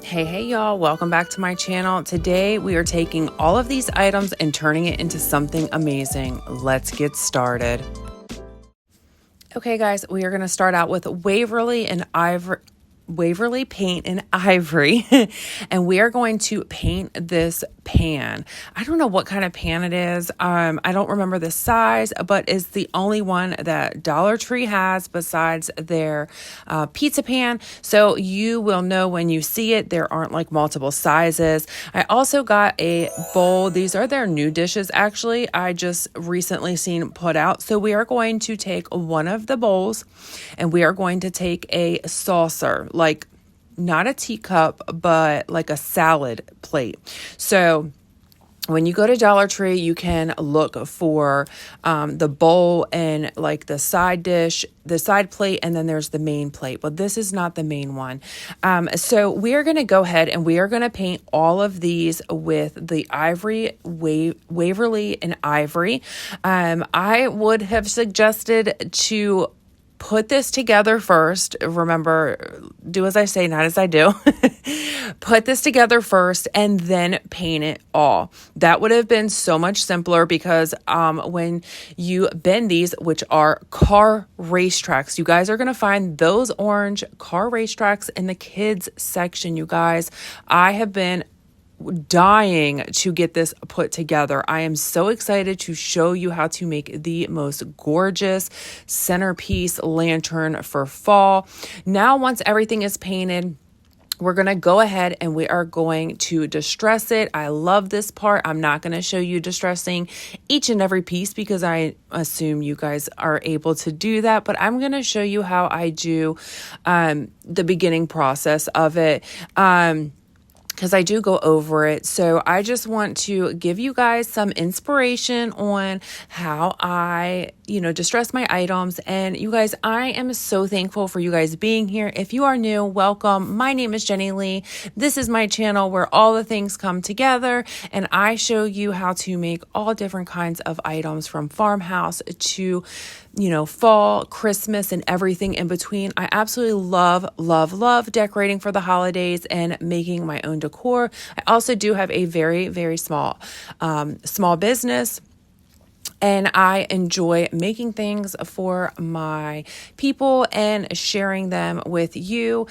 Hey y'all, welcome back to my channel. Today we are taking all of these items and turning it into something amazing. Let's get started. Okay guys, we are going to start out with Waverly paint and ivory and we are going to paint this pan. I don't know what kind of pan it is. I don't remember the size, but it's the only one that Dollar Tree has besides their pizza pan. So you will know when you see it. There aren't like multiple sizes. I also got a bowl. These are their new dishes actually. I just recently seen put out. So we are going to take one of the bowls and we are going to take a saucer, like not a teacup, but like a salad plate. So when you go to Dollar Tree, you can look for the bowl and like the side dish, the side plate, and then there's the main plate. But this is not the main one. So we are going to go ahead and we are going to paint all of these with the ivory, Waverly and ivory. I would have suggested to put this together first. Remember, do as I say, not as I do. Put this together first and then paint it all. That would have been so much simpler because when you bend these, which are car racetracks, you guys are going to find those orange car racetracks in the kids section, you guys. I have been dying to get this put together. I am so excited to show you how to make the most gorgeous centerpiece lantern for fall. Now, once everything is painted, we're going to go ahead and we are going to distress it. I love this part. I'm not going to show you distressing each and every piece because I assume you guys are able to do that, but I'm going to show you how I do the beginning process of it. Because I do go over it. So I just want to give you guys some inspiration on how I, distress my items. And you guys, I am so thankful for you guys being here. If you are new, welcome. My name is Jenny Lee. This is my channel where all the things come together and I show you how to make all different kinds of items from farmhouse to fall, Christmas, and everything in between. I absolutely love decorating for the holidays and making my own decor. I also do have a very, very small business. And I enjoy making things for my people and sharing them with you.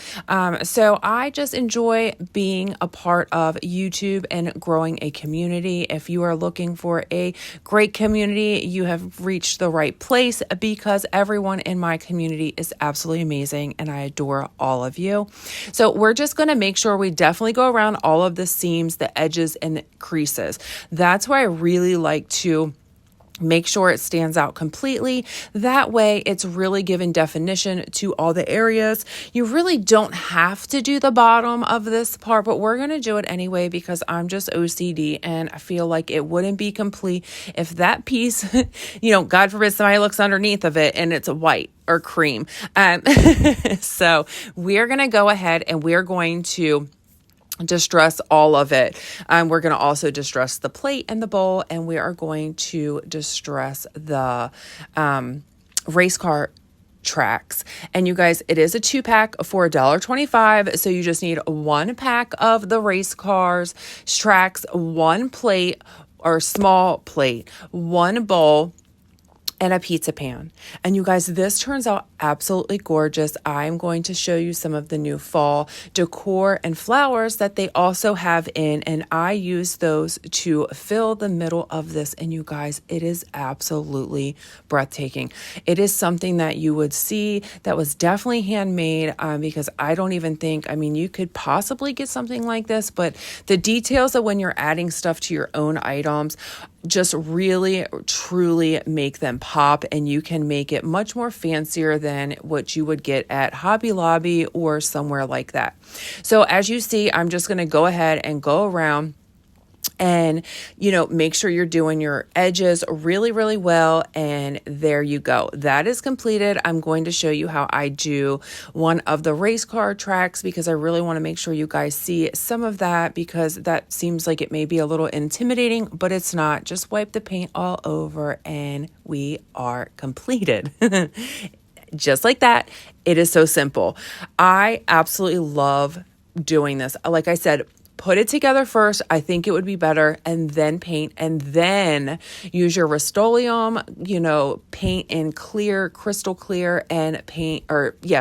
So I just enjoy being a part of YouTube and growing a community. If you are looking for a great community, you have reached the right place because everyone in my community is absolutely amazing and I adore all of you. So we're just going to make sure we definitely go around all of the seams, the edges, and the creases. That's why I really like to make sure it stands out completely. That way it's really given definition to all the areas. You really don't have to do the bottom of this part, but we're going to do it anyway because I'm just OCD and I feel like it wouldn't be complete if that piece, God forbid somebody looks underneath of it and it's white or cream. So we're going to go ahead and we're going to distress all of it. We're going to also distress the plate and the bowl, and we are going to distress the race car tracks. And you guys, it is a 2-pack for $1.25. So you just need 1 pack of the race cars tracks, 1 plate or small plate, 1 bowl, and a pizza pan. And you guys, this turns out absolutely gorgeous. I'm going to show you some of the new fall decor and flowers that they also have in, and I use those to fill the middle of this. And you guys, it is absolutely breathtaking. It is something that you would see that was definitely handmade because I don't even think, you could possibly get something like this, but the details of when you're adding stuff to your own items just really, truly make them pop, and you can make it much more fancier than what you would get at Hobby Lobby or somewhere like that. So as you see, I'm just going to go ahead and go around and, make sure you're doing your edges really, really well. And there you go. That is completed. I'm going to show you how I do one of the race car tracks because I really want to make sure you guys see some of that because that seems like it may be a little intimidating, but it's not. Just wipe the paint all over and we are completed. Just like that. It is so simple. I absolutely love doing this. Like I said, put it together first. I think it would be better, and then paint, and then use your Rust-Oleum, paint in clear, crystal clear, and paint,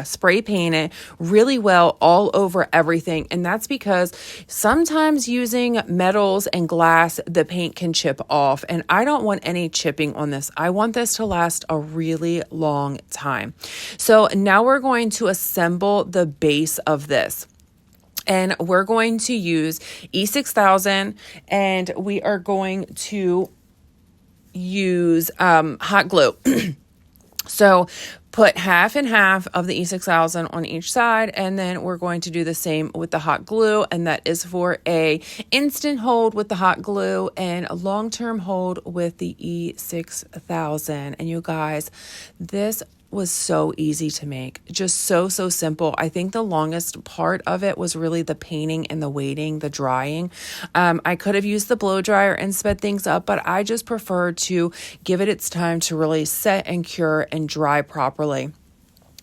spray paint it really well all over everything. And that's because sometimes using metals and glass, the paint can chip off, and I don't want any chipping on this. I want this to last a really long time. So now we're going to assemble the base of this. And we're going to use E6000, and we are going to use hot glue. So put half and half of the E6000 on each side, and then we're going to do the same with the hot glue, and that is for a instant hold with the hot glue and a long-term hold with the E6000. And you guys, this was so easy to make, just so simple. I think the longest part of it was really the painting and the waiting, the drying. I could have used the blow dryer and sped things up, but I just prefer to give it its time to really set and cure and dry properly,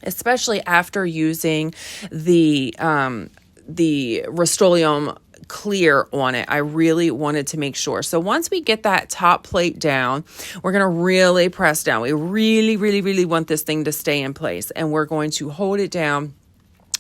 especially after using the Rust-Oleum clear on it. I really wanted to make sure. So once we get that top plate down, we're going to really press down. We really want this thing to stay in place, and we're going to hold it down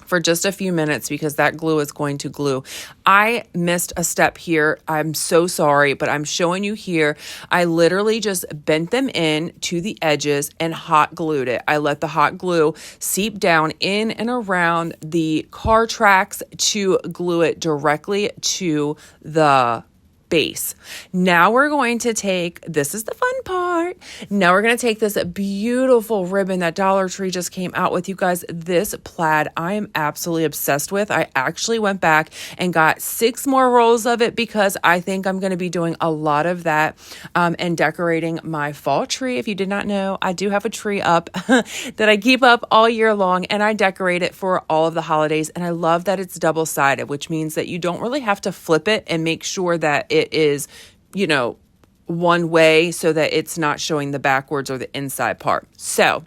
for just a few minutes because that glue is going to glue. I missed a step here. I'm so sorry, but I'm showing you here. I literally just bent them in to the edges and hot glued it. I let the hot glue seep down in and around the car tracks to glue it directly to the base. Now we're going to take, this is the fun part. Now we're going to take this beautiful ribbon that Dollar Tree just came out with. You guys, this plaid, I am absolutely obsessed with. I actually went back and got 6 more rolls of it because I think I'm going to be doing a lot of that and decorating my fall tree. If you did not know, I do have a tree up that I keep up all year long, and I decorate it for all of the holidays. And I love that it's double-sided, which means that you don't really have to flip it and make sure that it is, one way so that it's not showing the backwards or the inside part. So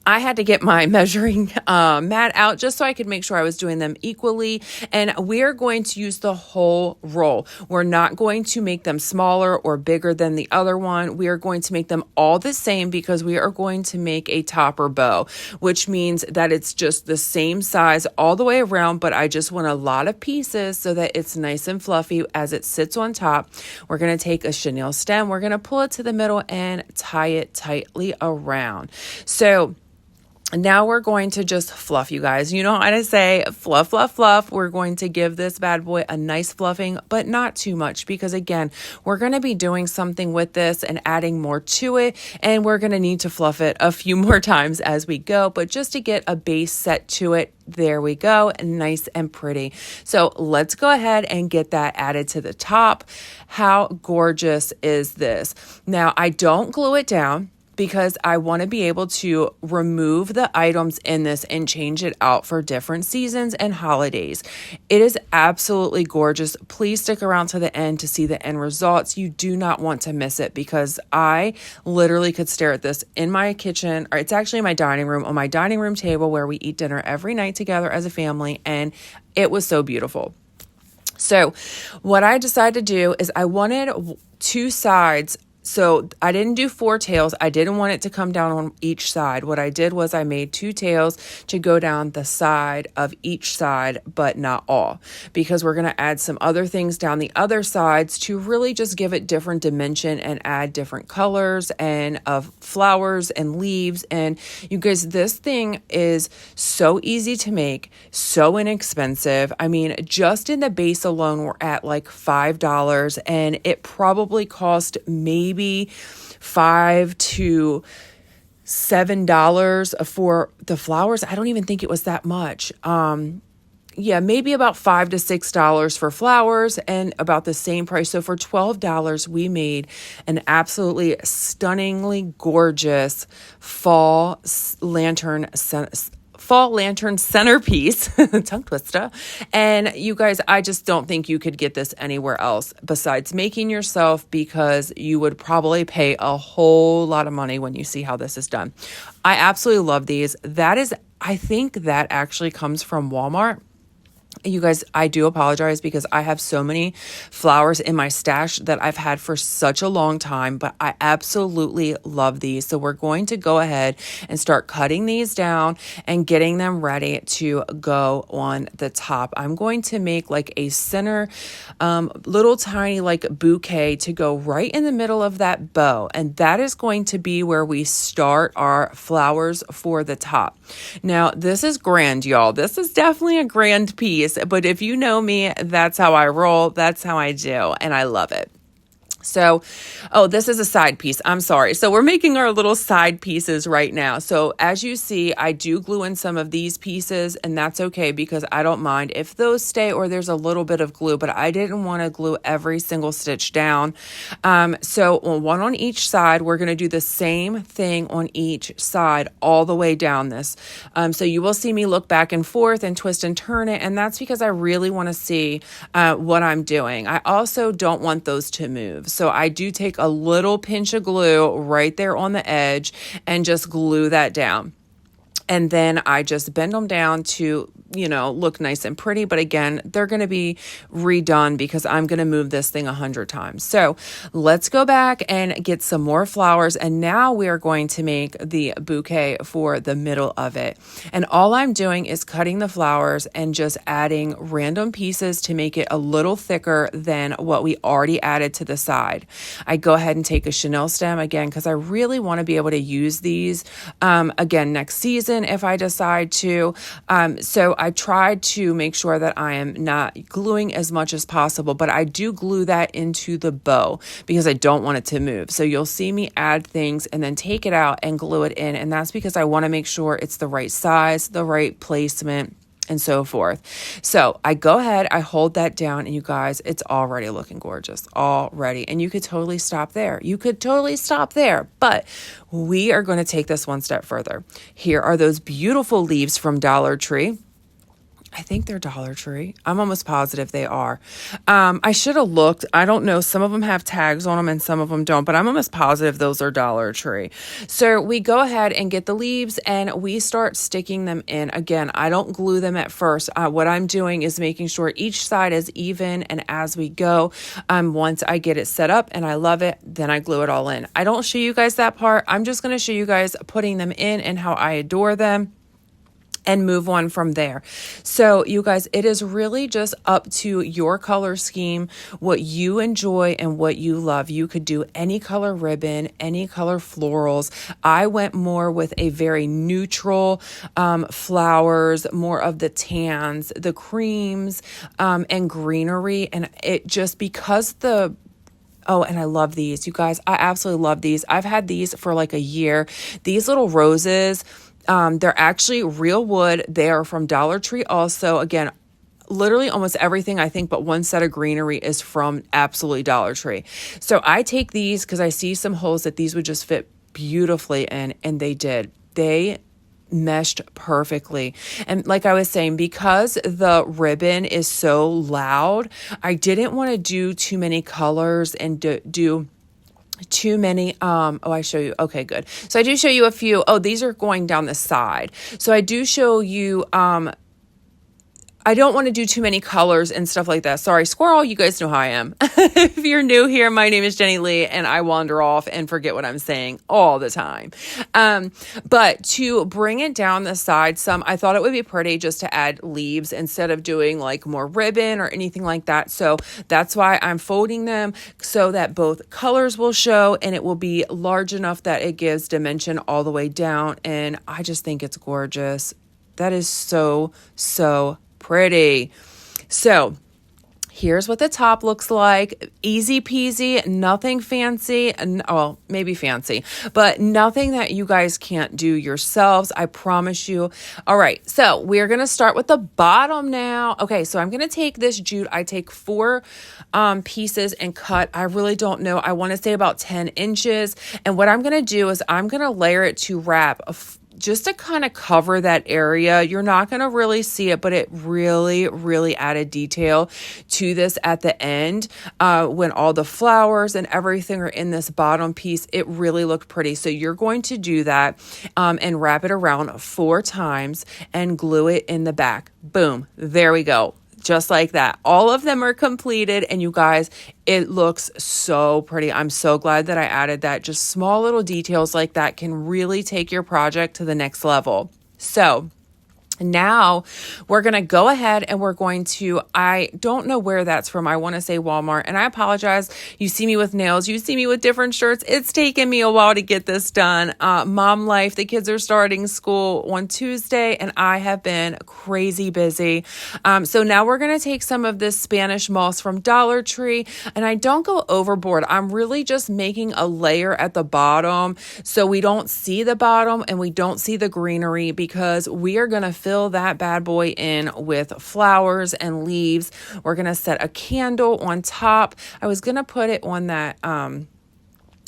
I had to get my measuring mat out just so I could make sure I was doing them equally. And we're going to use the whole roll. We're not going to make them smaller or bigger than the other one. We are going to make them all the same because we are going to make a topper bow, which means that it's just the same size all the way around, but I just want a lot of pieces so that it's nice and fluffy as it sits on top. We're going to take a chenille stem. We're going to pull it to the middle and tie it tightly around. So now we're going to just fluff, you guys. You know how to say fluff, fluff, fluff. We're going to give this bad boy a nice fluffing, but not too much because, again, we're going to be doing something with this and adding more to it, and we're going to need to fluff it a few more times as we go. But just to get a base set to it, there we go, nice and pretty. So let's go ahead and get that added to the top. How gorgeous is this? Now, I don't glue it down because I want to be able to remove the items in this and change it out for different seasons and holidays. It is absolutely gorgeous. Please stick around to the end to see the end results. You do not want to miss it because I literally could stare at this in my kitchen, or it's actually my dining room, on my dining room table where we eat dinner every night together as a family, and it was so beautiful. So what I decided to do is I wanted 2 sides. So I didn't do 4 tails. I didn't want it to come down on each side. What I did was I made 2 tails to go down the side of each side, but not all, because we're going to add some other things down the other sides to really just give it different dimension and add different colors and of flowers and leaves. And you guys, this thing is so easy to make, so inexpensive. I mean, just in the base alone, we're at like $5, and it probably cost maybe $5 to $7 for the flowers. I don't even think it was that much. Maybe about $5 to $6 for flowers and about the same price. So for $12, we made an absolutely stunningly gorgeous fall lantern centerpiece, tongue twister. And you guys, I just don't think you could get this anywhere else besides making yourself, because you would probably pay a whole lot of money when you see how this is done. I absolutely love these. I think that actually comes from Walmart. You guys, I do apologize because I have so many flowers in my stash that I've had for such a long time, but I absolutely love these. So we're going to go ahead and start cutting these down and getting them ready to go on the top. I'm going to make like a center, little tiny like bouquet to go right in the middle of that bow. And that is going to be where we start our flowers for the top. Now, this is grand, y'all. This is definitely a grand piece, but if you know me, that's how I roll. That's how I do, and I love it. So, oh, this is a side piece. I'm sorry. So we're making our little side pieces right now. So as you see, I do glue in some of these pieces, and that's okay because I don't mind if those stay or there's a little bit of glue, but I didn't want to glue every single stitch down. So one on each side, we're going to do the same thing on each side all the way down this. So you will see me look back and forth and twist and turn it, and that's because I really want to see what I'm doing. I also don't want those to move. So I do take a little pinch of glue right there on the edge and just glue that down. And then I just bend them down to, look nice and pretty. But again, they're going to be redone because I'm going to move this thing 100 times. So let's go back and get some more flowers. And now we are going to make the bouquet for the middle of it. And all I'm doing is cutting the flowers and just adding random pieces to make it a little thicker than what we already added to the side. I go ahead and take a chenille stem again, because I really want to be able to use these again next season if I decide to. So I tried to make sure that I am not gluing as much as possible, but I do glue that into the bow because I don't want it to move. So you'll see me add things and then take it out and glue it in. And that's because I want to make sure it's the right size, the right placement, and so forth. So I go ahead, I hold that down, and you guys, it's already looking gorgeous already. And you could totally stop there. But we are going to take this one step further. Here are those beautiful leaves from Dollar Tree. I think they're Dollar Tree. I'm almost positive they are. I should have looked. I don't know. Some of them have tags on them and some of them don't, but I'm almost positive those are Dollar Tree. So we go ahead and get the leaves and we start sticking them in. Again, I don't glue them at first. What I'm doing is making sure each side is even, and as we go, once I get it set up and I love it, then I glue it all in. I don't show you guys that part. I'm just going to show you guys putting them in and how I adore them, and move on from there. So you guys, it is really just up to your color scheme, what you enjoy and what you love. You could do any color ribbon, any color florals. I went more with a very neutral flowers, more of the tans, the creams, and greenery. And it just because Oh, and I love these, you guys. I absolutely love these. I've had these for like a year. These little roses, they're actually real wood. They are from Dollar Tree also. Again, literally almost everything I think but one set of greenery is from absolutely Dollar Tree. So I take these because I see some holes that these would just fit beautifully in, and they did. They meshed perfectly. And like I was saying, because the ribbon is so loud, I didn't want to do too many colors and do too many. I show you. Okay, good. So I do show you a few. Oh, these are going down the side. So I do show you, I don't want to do too many colors and stuff like that. Sorry, squirrel, you guys know how I am. If you're new here, my name is Jenny Lee and I wander off and forget what I'm saying all the time. But to bring it down the side some, I thought it would be pretty just to add leaves instead of doing like more ribbon or anything like that. So that's why I'm folding them so that both colors will show and it will be large enough that it gives dimension all the way down. And I just think it's gorgeous. That is so, so pretty. So here's what the top looks like. Easy peasy, nothing fancy. Well, maybe fancy, but nothing that you guys can't do yourselves. I promise you. All right. So we're going to start with the bottom now. Okay. So I'm going to take this jute. I take 4 pieces and cut. I really don't know. I want to say about 10 inches. And what I'm going to do is I'm going to layer it to wrap just to kind of cover that area. You're not going to really see it, but it really, really added detail to this at the end. When all the flowers and everything are in this bottom piece, it really looked pretty. So you're going to do that and wrap it around 4 times and glue it in the back. Boom. There we go. just like that. All of them are completed, and you guys, it looks so pretty. I'm so glad that I added that. Just small little details like that can really take your project to the next level. So now we're going to go ahead and we're going to, I don't know where that's from. I want to say Walmart, and I apologize. You see me with nails, you see me with different shirts. It's taken me a while to get this done. Mom life, the kids are starting school on Tuesday, and I have been crazy busy. So now we're going to take some of this Spanish moss from Dollar Tree, and I don't go overboard. I'm really just making a layer at the bottom so we don't see the bottom and we don't see the greenery, because we are going to fill that bad boy in with flowers and leaves. We're going to set a candle on top. I was going to put it on that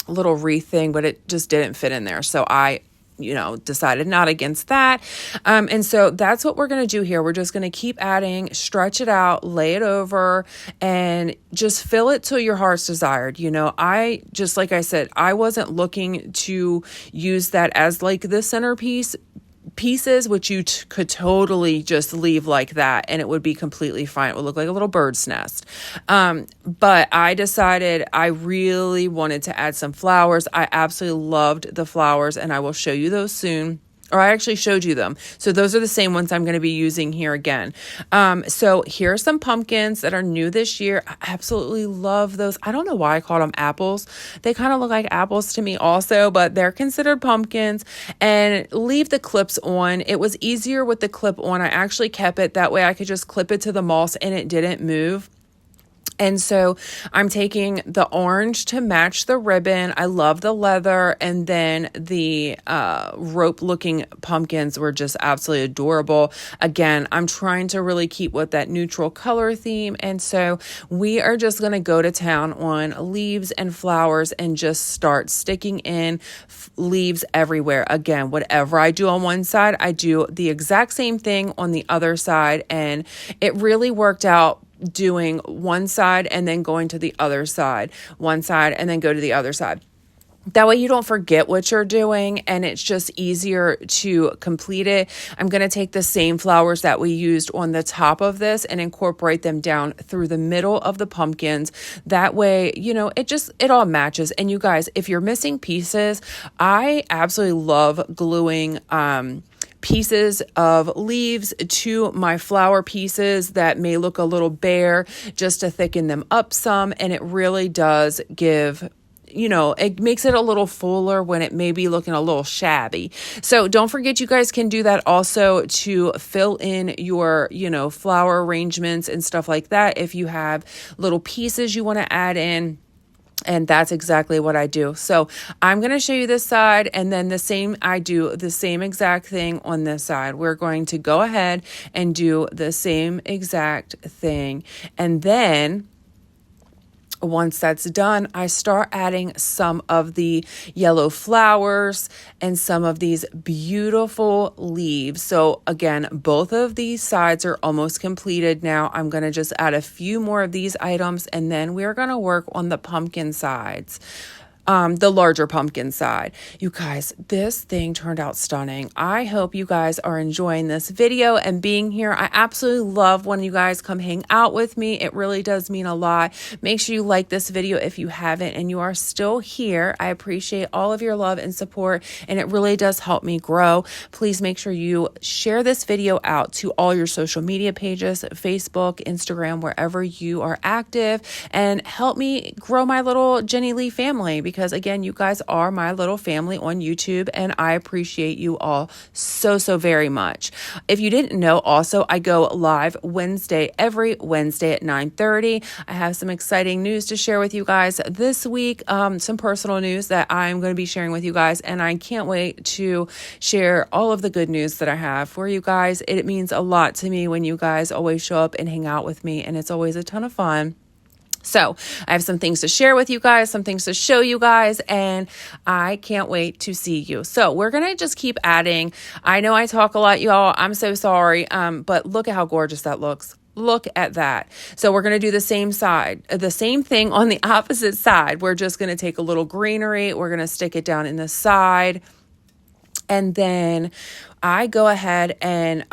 little wreath thing, but it just didn't fit in there. So I decided not against that. And so that's what we're going to do here. We're just going to keep adding, stretch it out, lay it over, and just fill it till your heart's desired. Like I said, I wasn't looking to use that as like the centerpiece pieces, which you could totally just leave like that and it would be completely fine. It would look like a little bird's nest. But I decided I really wanted to add some flowers. I absolutely loved the flowers, and I will show you those soon. Or I actually showed you them. So those are the same ones I'm going to be using here again. So here are some pumpkins that are new this year. I absolutely love those. I don't know why I called them apples. They kind of look like apples to me also, but they're considered pumpkins. And leave the clips on. It was easier with the clip on. I actually kept it. That way I could just clip it to the moss and it didn't move. And so I'm taking the orange to match the ribbon. I love the leather. And then the rope looking pumpkins were just absolutely adorable. Again, I'm trying to really keep with that neutral color theme. And so we are just going to go to town on leaves and flowers and just start sticking in leaves everywhere. Again, whatever I do on one side, I do the exact same thing on the other side. And it really worked out doing one side and then going to the other side, one side and then go to the other side. That way you don't forget what you're doing and it's just easier to complete it. I'm going to take the same flowers that we used on the top of this and incorporate them down through the middle of the pumpkins. That way, it all matches. And you guys, if you're missing pieces, I absolutely love gluing, pieces of leaves to my flower pieces that may look a little bare, just to thicken them up some. And it really does give, it makes it a little fuller when it may be looking a little shabby. So don't forget, you guys can do that also to fill in your, flower arrangements and stuff like that. If you have little pieces you want to add in. And that's exactly what I do. So I'm going to show you this side, and then I do the same exact thing on this side. We're going to go ahead and do the same exact thing. And then once that's done, I start adding some of the yellow flowers and some of these beautiful leaves. So again, both of these sides are almost completed now. I'm going to just add a few more of these items, and then we're going to work on the pumpkin sides. The larger pumpkin side. You guys, this thing turned out stunning. I hope you guys are enjoying this video and being here. I absolutely love when you guys come hang out with me. It really does mean a lot. Make sure you like this video if you haven't and you are still here. I appreciate all of your love and support, and it really does help me grow. Please make sure you share this video out to all your social media pages, Facebook, Instagram, wherever you are active, and help me grow my little Jenny Lee family, because again, you guys are my little family on YouTube, and I appreciate you all so very much. If you didn't know, also, I go live every Wednesday at 9:30. I have some exciting news to share with you guys this week, some personal news that I'm going to be sharing with you guys, and I can't wait to share all of the good news that I have for you guys. It means a lot to me when you guys always show up and hang out with me, and it's always a ton of fun. So I have some things to share with you guys, some things to show you guys, and I can't wait to see you. So we're going to just keep adding. I know I talk a lot, y'all. I'm so sorry. But look at how gorgeous that looks. Look at that. So we're going to do the same thing on the opposite side. We're just going to take a little greenery. We're going to stick it down in the side. And then I go ahead and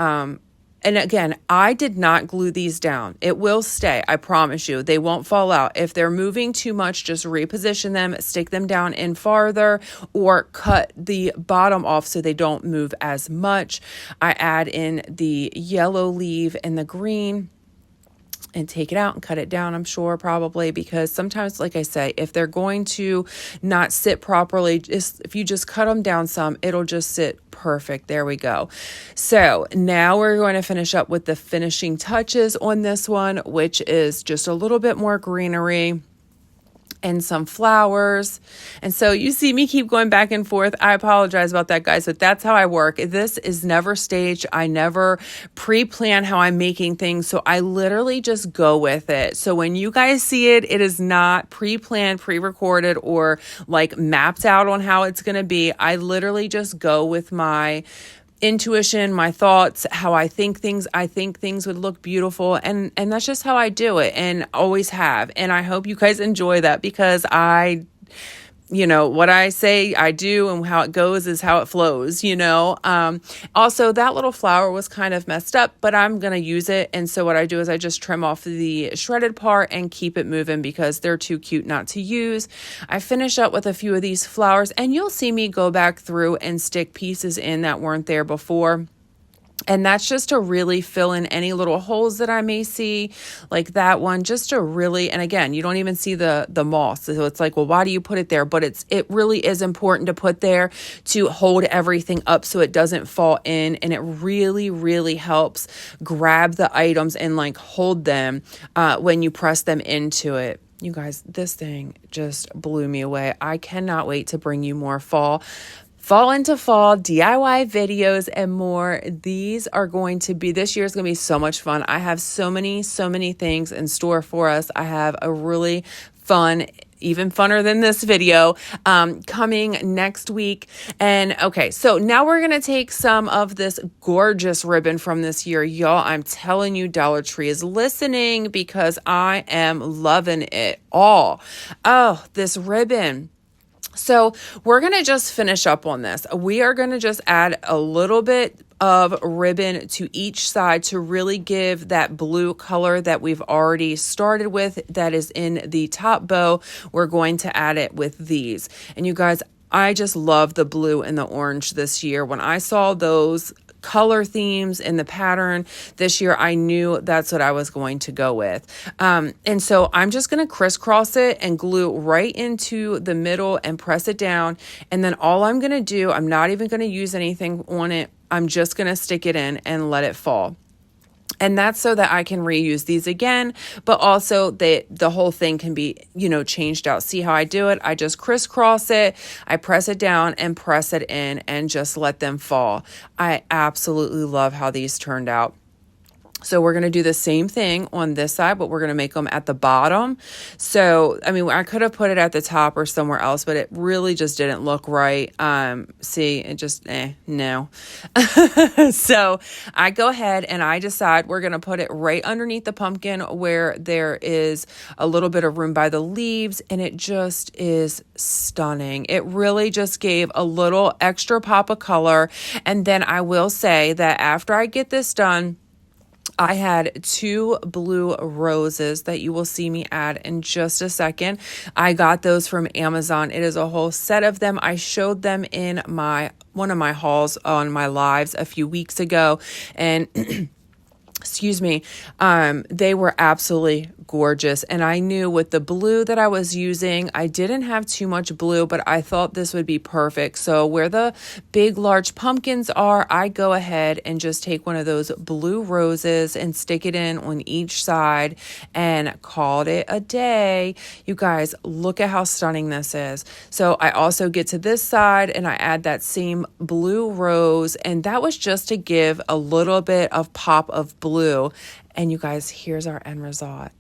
And again, I did not glue these down. It will stay. I promise you, they won't fall out. If they're moving too much, just reposition them, stick them down in farther, or cut the bottom off so they don't move as much. I add in the yellow leaf and the green and take it out and cut it down, I'm sure, probably, because sometimes, like I say, if they're going to not sit properly, if you just cut them down some, it'll just sit perfect. There we go. So now we're going to finish up with the finishing touches on this one, which is just a little bit more greenery and some flowers. And so you see me keep going back and forth. I apologize about that, guys, but that's how I work. This is never staged. I never pre-plan how I'm making things. So I literally just go with it. So when you guys see it, it is not pre-planned, pre-recorded, or like mapped out on how it's going to be. I literally just go with my intuition, my thoughts, how I think things would look beautiful, and that's just how I do it and always have. And I hope you guys enjoy that, because what I say I do and how it goes is how it flows, Also, that little flower was kind of messed up, but I'm going to use it. And so what I do is I just trim off the shredded part and keep it moving because they're too cute not to use. I finish up with a few of these flowers, and you'll see me go back through and stick pieces in that weren't there before. And that's just to really fill in any little holes that I may see, like that one, just to really, and again, you don't even see the moss. So it's like, well, why do you put it there? But it really is important to put there to hold everything up so it doesn't fall in. And it really, really helps grab the items and like hold them when you press them into it. You guys, this thing just blew me away. I cannot wait to bring you more fall into fall DIY videos and more. This year is going to be so much fun. I have so many things in store for us. I have a really fun, even funner than this video, coming next week. And okay, so now we're going to take some of this gorgeous ribbon from this year. Y'all, I'm telling you, Dollar Tree is listening because I am loving it all. Oh, this ribbon. So we're going to just finish up on this. We are going to just add a little bit of ribbon to each side to really give that blue color that we've already started with that is in the top bow. We're going to add it with these. And you guys, I just love the blue and the orange this year. When I saw those color themes in the pattern this year, I knew that's what I was going to go with. And so I'm just going to crisscross it and glue right into the middle and press it down. And then all I'm going to do, I'm not even going to use anything on it. I'm just going to stick it in and let it fall. And that's so that I can reuse these again, but also the whole thing can be, changed out. See how I do it? I just crisscross it, I press it down and press it in and just let them fall. I absolutely love how these turned out. So we're going to do the same thing on this side, but we're going to make them at the bottom. So, I could have put it at the top or somewhere else, but it really just didn't look right. See, it just, no. So I go ahead and I decide we're going to put it right underneath the pumpkin where there is a little bit of room by the leaves, and it just is stunning. It really just gave a little extra pop of color. And then I will say that after I get this done, I had 2 blue roses that you will see me add in just a second. I got those from Amazon. It is a whole set of them. I showed them in one of my hauls on my lives a few weeks ago, and excuse me, they were absolutely gorgeous. And I knew with the blue that I was using, I didn't have too much blue, but I thought this would be perfect. So where the big, large pumpkins are, I go ahead and just take one of those blue roses and stick it in on each side and called it a day. You guys, look at how stunning this is. So I also get to this side and I add that same blue rose, and that was just to give a little bit of pop of blue. And you guys, here's our end result.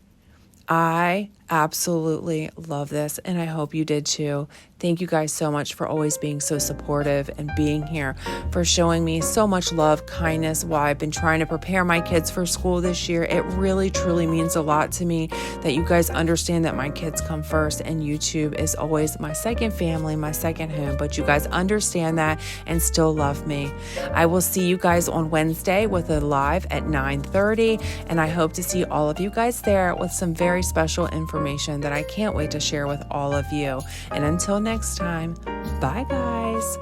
I absolutely love this, and I hope you did too. Thank you guys so much for always being so supportive and being here, for showing me so much love, kindness while I've been trying to prepare my kids for school this year. It really, truly means a lot to me that you guys understand that my kids come first and YouTube is always my second family, my second home, but you guys understand that and still love me. I will see you guys on Wednesday with a live at 9:30, and I hope to see all of you guys there with some very special information that I can't wait to share with all of you. And until next time, bye guys.